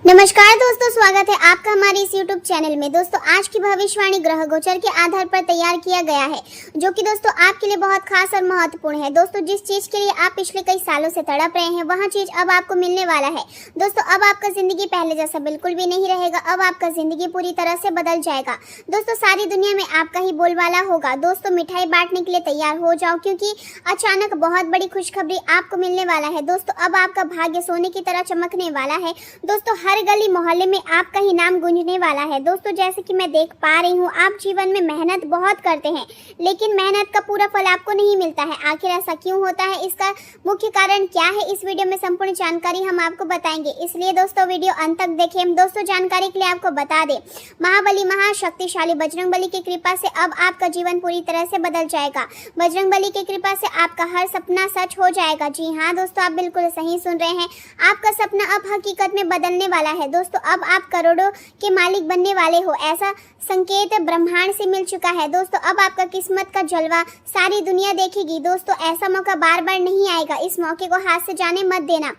नमस्कार दोस्तों, स्वागत है आपका हमारे इस YouTube चैनल में। दोस्तों, आज की भविष्यवाणी ग्रह गोचर के आधार पर तैयार किया गया है, जो कि दोस्तों आपके लिए बहुत खास और महत्वपूर्ण है। दोस्तों, जिस चीज के लिए आप पिछले कई सालों से तड़प रहे हैं, वह चीज अब आपको मिलने वाला है। दोस्तों, अब आपका जिंदगी पहले जैसा बिल्कुल भी नहीं रहेगा। अब आपका जिंदगी पूरी तरह से बदल जाएगा। दोस्तों, सारी दुनिया में आपका ही बोलबाला होगा। दोस्तों, मिठाई बांटने के लिए तैयार हो जाओ, क्योंकि अचानक बहुत बड़ी खुशखबरी आपको मिलने वाला है। दोस्तों, अब आपका भाग्य सोने की तरह चमकने वाला है। दोस्तों, हर गली मोहल्ले में आपका ही नाम गूंजने वाला है। दोस्तों, जैसे कि मैं देख पा रही हूँ, आप जीवन में मेहनत बहुत करते हैं, लेकिन मेहनत का पूरा फल आपको नहीं मिलता है। आखिर ऐसा क्यों होता है, इसका मुख्य कारण क्या है, इस वीडियो में संपूर्ण जानकारी हम आपको बताएंगे। इसलिए दोस्तों, वीडियो अंत तक देखें। दोस्तों, जानकारी के लिए आपको बता दें, महाबली महाशक्तिशाली बजरंगबली की कृपा से अब आपका जीवन पूरी तरह से बदल जाएगा। बजरंगबली की कृपा से आपका हर सपना सच हो जाएगा। जी हाँ दोस्तों, आप बिल्कुल सही सुन रहे हैं। आपका सपना अब हकीकत में बदलने वाला है। दोस्तों, अब आप करोड़ों के मालिक बनने वाले हो, ऐसा संकेत ब्रह्मांड से मिल चुका है। दोस्तों, अब आपका किस्मत का जलवा सारी दुनिया देखेगी। दोस्तों, ऐसा मौका बार बार नहीं आएगा। इस मौके को हाथ से जाने मत देना।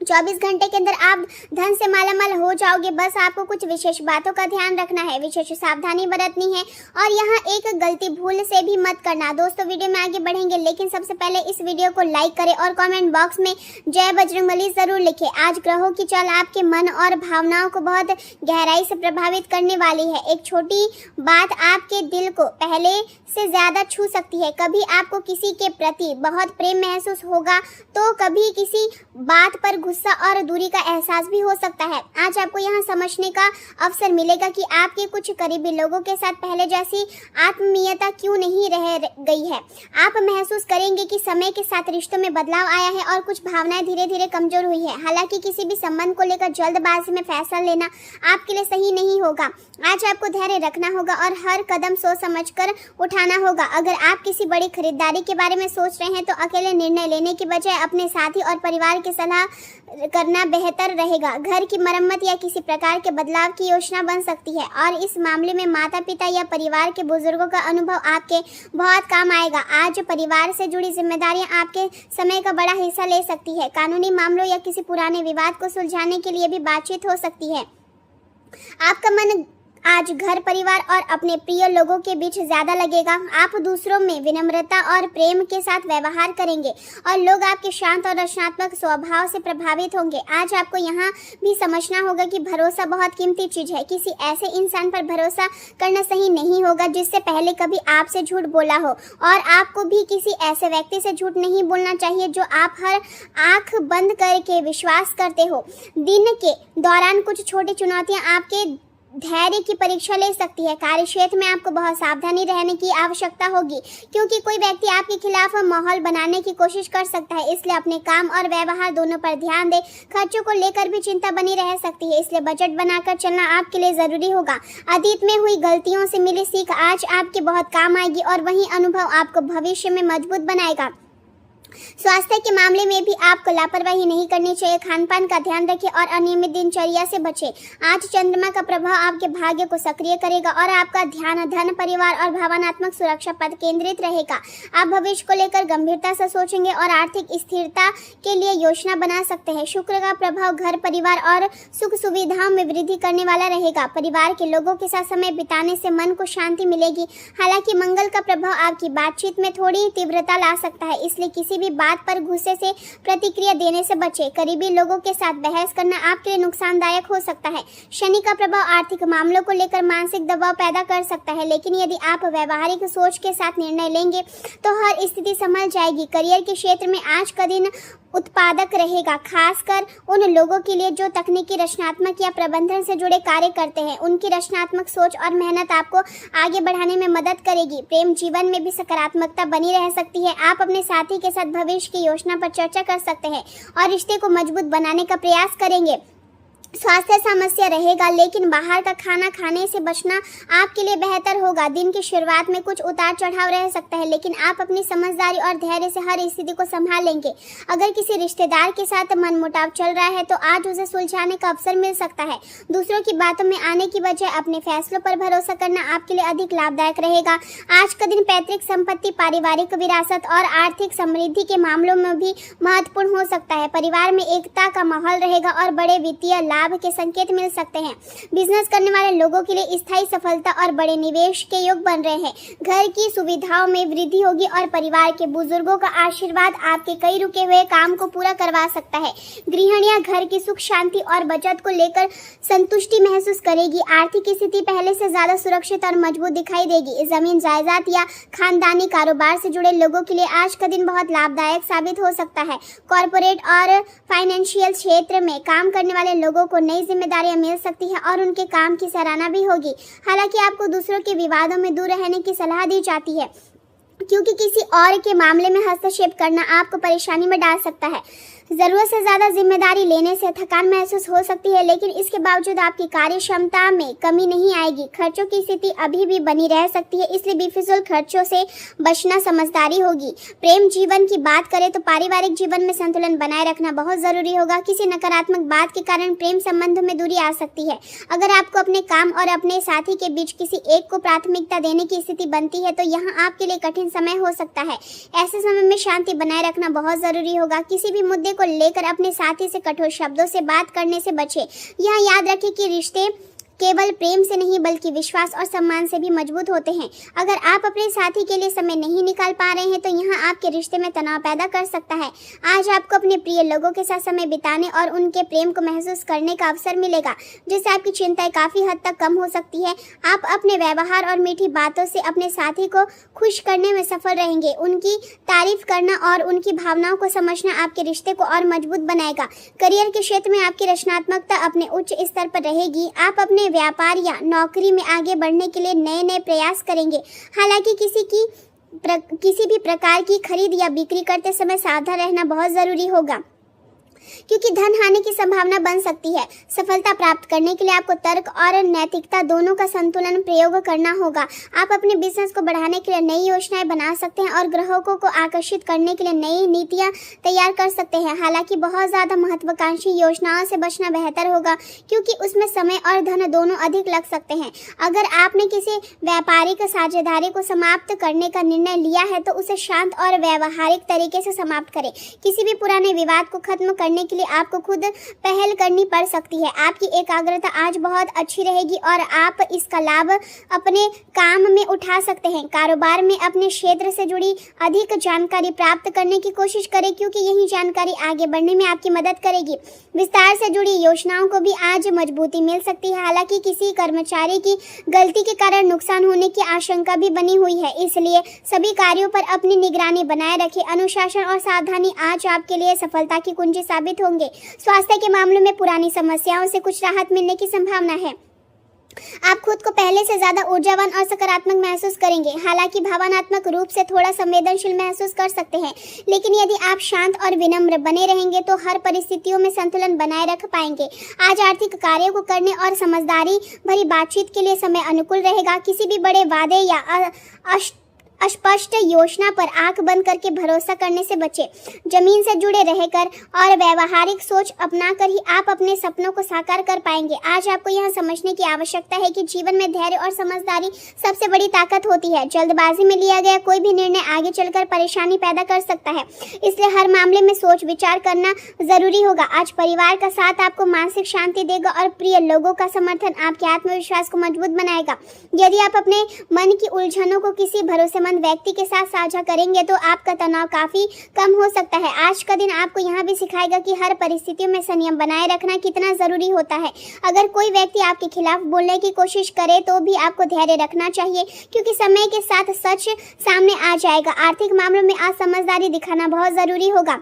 24 घंटे के अंदर आप धन से मालामाल हो जाओगे। बस आपको कुछ विशेष बातों का ध्यान रखना है, विशेष सावधानी बरतनी है, और यहाँ एक गलती भूल से भी मत करना। दोस्तों, वीडियो में आगे बढ़ेंगे, लेकिन सबसे पहले इस वीडियो को लाइक करें और कमेंट बॉक्स में जय बजरंगबली जरूर लिखें। आज ग्रहों की चाल आपके मन और भावनाओं को बहुत गहराई से प्रभावित करने वाली है। एक छोटी बात आपके दिल को पहले से ज्यादा छू सकती है। कभी आपको किसी के प्रति बहुत प्रेम महसूस होगा, तो कभी किसी बात पर गुस्सा और दूरी का एहसास भी हो सकता है। आज आपको यहाँ समझने का अवसर मिलेगा कि आपके कुछ करीबी लोगों के साथ पहले जैसी आत्मीयता क्यों नहीं रह गई है। आप महसूस करेंगे कि समय के साथ रिश्तों में बदलाव आया है और कुछ भावनाएं धीरे धीरे कमजोर हुई है। हालांकि किसी भी संबंध को लेकर जल्दबाजी में फैसला लेना आपके लिए सही नहीं होगा। आज आपको धैर्य रखना होगा और हर कदम सोच समझकर उठाना होगा। अगर आप किसी बड़ी खरीदारी के बारे में सोच रहे हैं, तो अकेले निर्णय लेने की बजाय अपने साथी और परिवार की सलाह करना बेहतर रहेगा। घर की मरम्मत या किसी प्रकार के बदलाव की योजना बन सकती है, और इस मामले में माता पिता या परिवार के बुजुर्गों का अनुभव आपके बहुत काम आएगा। आज परिवार से जुड़ी जिम्मेदारियां आपके समय का बड़ा हिस्सा ले सकती है। कानूनी मामलों या किसी पुराने विवाद को सुलझाने के लिए भी बातचीत हो सकती है। आपका मन आज घर परिवार और अपने प्रिय लोगों के बीच ज्यादा लगेगा। आप दूसरों में विनम्रता और प्रेम के साथ व्यवहार करेंगे, और लोग आपके शांत और रचनात्मक स्वभाव से प्रभावित होंगे। आज आपको यहाँ भी समझना होगा कि भरोसा बहुत कीमती चीज है। किसी ऐसे इंसान पर भरोसा करना सही नहीं होगा जिससे पहले कभी आपसे झूठ बोला हो, और आपको भी किसी ऐसे व्यक्ति से झूठ नहीं बोलना चाहिए जो आप हर आंख बंद करके विश्वास करते हो। दिन के दौरान कुछ छोटी चुनौतियां आपके धैर्य की परीक्षा ले सकती है। कार्यक्षेत्र में आपको बहुत सावधानी रहने की आवश्यकता होगी, क्योंकि कोई व्यक्ति आपके खिलाफ माहौल बनाने की कोशिश कर सकता है। इसलिए अपने काम और व्यवहार दोनों पर ध्यान दें। खर्चों को लेकर भी चिंता बनी रह सकती है, इसलिए बजट बनाकर चलना आपके लिए जरूरी होगा। अतीत में हुई गलतियों से मिली सीख आज आपके बहुत काम आएगी, और वही अनुभव आपको भविष्य में मजबूत बनाएगा। स्वास्थ्य के मामले में भी आपको लापरवाही नहीं करनी चाहिए। खान पान का ध्यान रखें और अनियमित दिनचर्या से बचें। आज चंद्रमा का प्रभाव आपके भाग्य को सक्रिय करेगा, और आपका ध्यान धन, परिवार और भावनात्मक सुरक्षा पर केंद्रित रहेगा। आप भविष्य को लेकर गंभीरता से सोचेंगे और आर्थिक स्थिरता के लिए योजना बना सकते हैं। शुक्र का प्रभाव घर परिवार और सुख सुविधाओं में वृद्धि करने वाला रहेगा। परिवार के लोगों के साथ समय बिताने से मन को शांति मिलेगी। हालांकि मंगल का प्रभाव आपकी बातचीत में थोड़ी तीव्रता ला सकता है, इसलिए किसी भी बात पर गुस्से से प्रतिक्रिया देने से बचें। करीबी लोगों के साथ बहस करना आपके लिए नुकसानदायक हो सकता है। शनि का प्रभाव आर्थिक मामलों को लेकर मानसिक दबाव पैदा कर सकता है, लेकिन यदि आप व्यवहारिक सोच के साथ निर्णय लेंगे तो हर स्थिति संभल जाएगी। करियर के क्षेत्र में आज का दिन उत्पादक रहेगा, खासकर उन लोगों के लिए जो तकनीकी, रचनात्मक या प्रबंधन से जुड़े कार्य करते हैं। उनकी रचनात्मक सोच और मेहनत आपको आगे बढ़ाने में मदद करेगी। प्रेम जीवन में भी सकारात्मकता बनी रह सकती है। आप अपने साथी के साथ भविष्य की योजना पर चर्चा कर सकते हैं और रिश्ते को मजबूत बनाने का प्रयास करेंगे। स्वास्थ्य समस्या रहेगा, लेकिन बाहर का खाना खाने से बचना आपके लिए बेहतर होगा। दिन की शुरुआत में कुछ उतार चढ़ाव रह सकता है, लेकिन आप अपनी समझदारी और धैर्य से हर स्थिति को संभाल लेंगे। अगर किसी रिश्तेदार के साथ मनमुटाव चल रहा है, तो आज उसे सुलझाने का अवसर मिल सकता है। दूसरों की बातों में आने की बजाय अपने फैसलों पर भरोसा करना आपके लिए अधिक लाभदायक रहेगा। आज का दिन पैतृक संपत्ति, पारिवारिक विरासत और आर्थिक समृद्धि के मामलों में भी महत्वपूर्ण हो सकता है। परिवार में एकता का माहौल रहेगा और बड़े वित्तीय लाभ के संकेत मिल सकते हैं। बिजनेस करने वाले लोगों के लिए स्थायी सफलता और बड़े निवेश के योग बन रहे हैं। घर की सुविधाओं में वृद्धि होगी और परिवार के बुजुर्गों का आशीर्वाद आपके कई रुके हुए काम को पूरा करवा सकता है। गृहिणियां घर की सुख शांति और बचत को लेकर संतुष्टि महसूस करेगी। आर्थिक स्थिति पहले से ज्यादा सुरक्षित और मजबूत दिखाई देगी। जमीन जायदाद या खानदानी कारोबार से जुड़े लोगों के लिए आज का दिन बहुत लाभदायक साबित हो सकता है। कॉर्पोरेट और फाइनेंशियल क्षेत्र में काम करने वाले लोगों को नई जिम्मेदारियां मिल सकती हैं और उनके काम की सराहना भी होगी। हालांकि आपको दूसरों के विवादों में दूर रहने की सलाह दी जाती है, क्योंकि किसी और के मामले में हस्तक्षेप करना आपको परेशानी में डाल सकता है। जरूरत से ज्यादा जिम्मेदारी लेने से थकान महसूस हो सकती है, लेकिन इसके बावजूद आपकी कार्य क्षमता में कमी नहीं आएगी। खर्चों की स्थिति अभी भी बनी रह सकती है, इसलिए बेफिजूल खर्चों से बचना समझदारी होगी। प्रेम जीवन की बात करें तो पारिवारिक जीवन में संतुलन बनाए रखना बहुत जरूरी होगा। किसी नकारात्मक बात के कारण प्रेम संबंध में दूरी आ सकती है। अगर आपको अपने काम और अपने साथी के बीच किसी एक को प्राथमिकता देने की स्थिति बनती है तो यहाँ आपके लिए कठिन समय हो सकता है। ऐसे समय में शांति बनाए रखना बहुत जरूरी होगा। किसी भी मुद्दे को लेकर अपने साथी से कठोर शब्दों से बात करने से बचें। यह याद रखें कि रिश्ते केवल प्रेम से नहीं बल्कि विश्वास और सम्मान से भी मजबूत होते हैं। अगर आप अपने साथी के लिए समय नहीं निकाल पा रहे हैं तो यह आपके रिश्ते में तनाव पैदा कर सकता है। आज आपको अपने प्रिय लोगों के साथ समय बिताने और उनके प्रेम को महसूस करने का अवसर मिलेगा, जिससे आपकी चिंताएं काफी हद तक कम हो सकती है। आप अपने व्यवहार और मीठी बातों से अपने साथी को खुश करने में सफल रहेंगे। उनकी तारीफ करना और उनकी भावनाओं को समझना आपके रिश्ते को और मजबूत बनाएगा। करियर के क्षेत्र में आपकी रचनात्मकता अपने उच्च स्तर पर रहेगी। आप अपने व्यापार या नौकरी में आगे बढ़ने के लिए नए नए प्रयास करेंगे। हालांकि किसी भी प्रकार की खरीद या बिक्री करते समय सावधान रहना बहुत जरूरी होगा, क्योंकि धन हानि की संभावना बन सकती है। सफलता प्राप्त करने के लिए आपको तर्क और नैतिकता दोनों का संतुलन प्रयोग करना होगा। आप अपने बिजनेस को बढ़ाने के लिए नई योजनाएं बना सकते हैं और ग्राहकों को आकर्षित करने के लिए नई नीतियां तैयार कर सकते हैं। हालांकि बहुत ज्यादा महत्वाकांक्षी योजनाओं से बचना बेहतर होगा, क्योंकि उसमें समय और धन दोनों अधिक लग सकते हैं। अगर आपने किसी व्यापारिक साझेदारी को समाप्त करने का निर्णय लिया है तो उसे शांत और व्यावहारिक तरीके से समाप्त करें। किसी भी पुराने विवाद को खत्म करने के लिए आपको खुद पहल करनी पड़ सकती है। आपकी एकाग्रता आज बहुत अच्छी रहेगी और आप इसका लाभ अपने काम में उठा सकते हैं। कारोबार में अपने क्षेत्र से जुड़ी अधिक जानकारी प्राप्त करने की कोशिश करें, क्योंकि यही जानकारी आगे बढ़ने में आपकी मदद करेगी। विस्तार से जुड़ी योजनाओं को भी आज मजबूती मिल सकती है। हालांकि किसी कर्मचारी की गलती के कारण नुकसान होने की आशंका भी बनी हुई है, इसलिए सभी कार्यों पर अपनी निगरानी बनाए रखें। अनुशासन और सावधानी आज आपके लिए सफलता की कुंजी साबित होंगे। स्वास्थ्य के मामले में पुरानी समस्याओं से कुछ राहत मिलने की संभावना है। आप खुद को पहले से ज्यादा ऊर्जावान और सकारात्मक महसूस करेंगे। हालांकि भावनात्मक रूप से थोड़ा संवेदनशील महसूस कर सकते हैं, लेकिन यदि आप शांत और विनम्र बने रहेंगे तो हर परिस्थितियों में संतुलन बनाए रख पाएंगे। आज आर्थिक कार्यों को करने और समझदारी भरी बातचीत के लिए समय अनुकूल रहेगा। किसी भी बड़े वादे या अस्पष्ट योजना पर आंख बंद करके भरोसा करने से बचें। जमीन से जुड़े रहकर और व्यवहारिक सोच अपनाकर ही आप अपने सपनों को साकार कर पाएंगे। आज आपको यह समझने की आवश्यकता है कि जीवन में धैर्य और समझदारी सबसे बड़ी ताकत होती है। जल्दबाजी में लिया गया कोई भी निर्णय आगे चलकर परेशानी पैदा कर सकता है, इसलिए हर मामले में सोच विचार करना जरूरी होगा। आज परिवार का साथ आपको मानसिक शांति देगा और प्रिय लोगों का समर्थन आपके आत्मविश्वास को मजबूत बनाएगा। यदि आप अपने मन की उलझनों को किसी भरोसेमंद व्यक्ति के साथ साझा करेंगे तो आपका तनाव काफी कम हो सकता है। आज का दिन आपको यह भी सिखाएगा कि हर परिस्थितियों में संयम बनाए रखना कितना जरूरी होता है। अगर कोई व्यक्ति आपके खिलाफ बोलने की कोशिश करे तो भी आपको धैर्य रखना चाहिए, क्योंकि समय के साथ सच सामने आ जाएगा। आर्थिक मामलों में आज समझदारी दिखाना बहुत जरूरी होगा।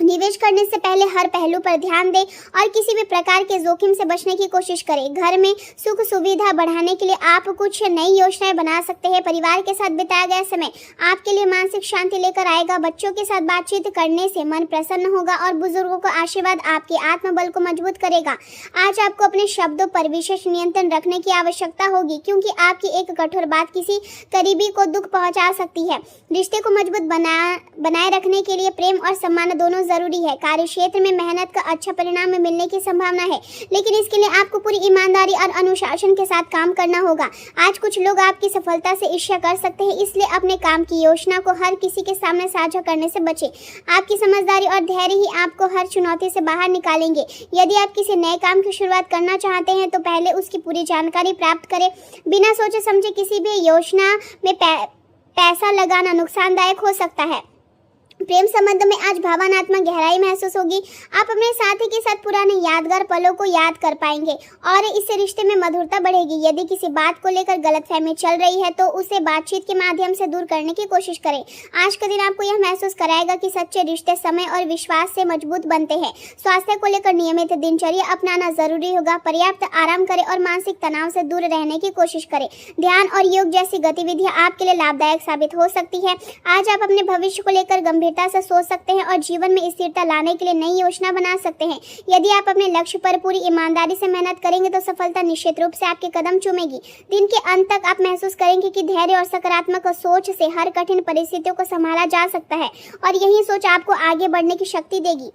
निवेश करने से पहले हर पहलू पर ध्यान दें और किसी भी प्रकार के जोखिम से बचने की कोशिश करें। घर में सुख सुविधा बढ़ाने के लिए आप कुछ नई योजनाएं बना सकते हैं। परिवार के साथ बिताया गया समय आपके लिए मानसिक शांति लेकर आएगा। बच्चों के साथ बातचीत करने से मन प्रसन्न होगा और बुजुर्गों का आशीर्वाद आपके आत्मबल को मजबूत करेगा। आज आपको अपने शब्दों पर विशेष नियंत्रण रखने की आवश्यकता होगी, क्योंकि आपकी एक कठोर बात किसी करीबी को दुख पहुंचा सकती है। रिश्ते को मजबूत बनाए रखने के लिए प्रेम और सम्मान दोनों जरूरी है। कार्य क्षेत्र में मेहनत का अच्छा परिणाम मिलने की संभावना है, लेकिन इसके लिए आपको पूरी ईमानदारी और अनुशासन के साथ काम करना होगा। आज कुछ लोग आपकी सफलता से ईर्ष्या कर सकते हैं, इसलिए अपने काम की योजना को हर किसी के सामने साझा करने से बचें। आपकी समझदारी और धैर्य ही आपको हर चुनौती से बाहर निकालेंगे। यदि आप किसी नए काम की शुरुआत करना चाहते हैं तो पहले उसकी पूरी जानकारी प्राप्त करें। बिना सोचे समझे किसी भी योजना में पैसा लगाना नुकसानदायक हो सकता है। प्रेम संबंध में आज भावनात्मक गहराई महसूस होगी। आप अपने साथी के साथ पुराने यादगार पलों को याद कर पाएंगे और इससे रिश्ते में मधुरता बढ़ेगी। यदि किसी बात को लेकर गलतफहमी चल रही है तो उसे बातचीत के माध्यम से दूर करने की कोशिश करें। आज का दिन आपको यह महसूस कराएगा कि सच्चे रिश्ते समय और विश्वास से मजबूत बनते हैं। स्वास्थ्य को लेकर नियमित दिनचर्या अपनाना जरूरी होगा। पर्याप्त आराम करें और मानसिक तनाव से दूर रहने की कोशिश करें। ध्यान और योग जैसी गतिविधियां आपके लिए लाभदायक साबित हो सकती है। आज आप अपने भविष्य को लेकर गंभीरता से सोच सकते हैं और जीवन में स्थिरता लाने के लिए नई योजना बना सकते हैं। यदि आप अपने लक्ष्य पर पूरी ईमानदारी से मेहनत करेंगे तो सफलता निश्चित रूप से आपके कदम चूमेगी। दिन के अंत तक आप महसूस करेंगे कि धैर्य और सकारात्मक सोच से हर कठिन परिस्थितियों को संभाला जा सकता है और यही सोच आपको आगे बढ़ने की शक्ति देगी।